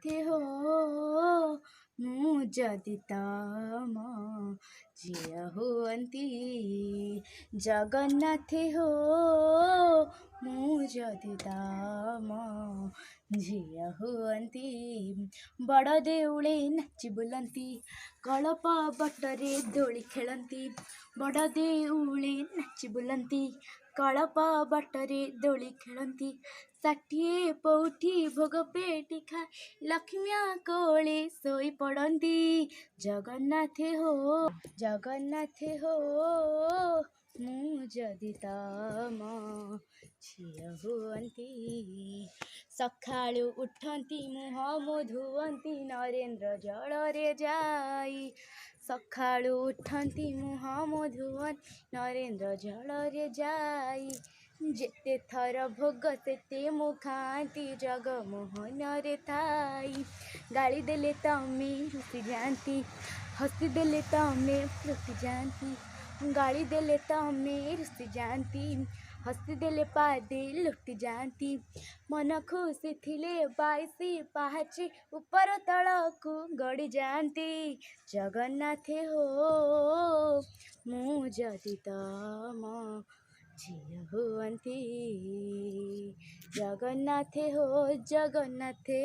ଜଗନ୍ନାଥେ ହୋ ମୁଁ ଯଦି ତମ ଝିଅ ହୁଅନ୍ତି। ଜଗନ୍ନାଥେ ହୋ ମୁଁ ଯଦି ତମ ଝିଅ ହୁଅନ୍ତି। ବଡ଼ ଦେଉଳେ ନାଚି ବୁଲନ୍ତି, କଳପ ବଟରେ ଦୋଳି ଖେଳନ୍ତି। ବଡ଼ ଦେଉଳେ ନାଚି ବୁଲନ୍ତି, କଳପ ବଟରେ ଦୋଳି ଖେଳନ୍ତି। 60 ପଉଠି ଭୋଗ ପେଟି ଖାଇ ଲକ୍ଷ୍ମୀ କୋଳେ ଶୋଇ ପଡ଼ନ୍ତି। ଜଗନ୍ନାଥେ ହୋ ଜଗନ୍ନାଥେ ହୋ ମୁଁ ଯଦି ତମ ଝିଅ ହୁଅନ୍ତି। ସକାଳୁ ଉଠନ୍ତି ମୁହଁ ଧୁଅନ୍ତି ନରେନ୍ଦ୍ର ଜଳରେ ଯାଇ। ସକାଳୁ ଉଠନ୍ତି ମୁହଁ ଧୁଅନ୍ତି ନରେନ୍ଦ୍ର ଜଳରେ ଯାଇ। ଯେତେ ଥର ଭୋଗ ସେତେ ମୁଁ ଖାଆନ୍ତି ଜଗମୋହନରେ ଥାଇ। ଗାଳି ଦେଲେ ତମେ ରୁଷି ଯାଆନ୍ତି, ହସି ଦେଲେ ତମେ ରୁଷି ଯାଆନ୍ତି। ଗାଳି ଦେଲେ ତମେ ରୁଷି ଯାଆନ୍ତି, ହସି ଦେଲେ ପାଦେ ଲୁଟି ଯାଆନ୍ତି। ମନ ଖୁସି ଥିଲେ 22 ପାହାଚ ଉପର ତଳକୁ ଗଡ଼ି ଯାଆନ୍ତି। ଜଗନ୍ନାଥେ ହୋ ମୁଁ ଯଦି ତମ ଝିଅ ହୁଅନ୍ତି। ଜଗନ୍ନାଥେ ହୋ ଜଗନ୍ନାଥେ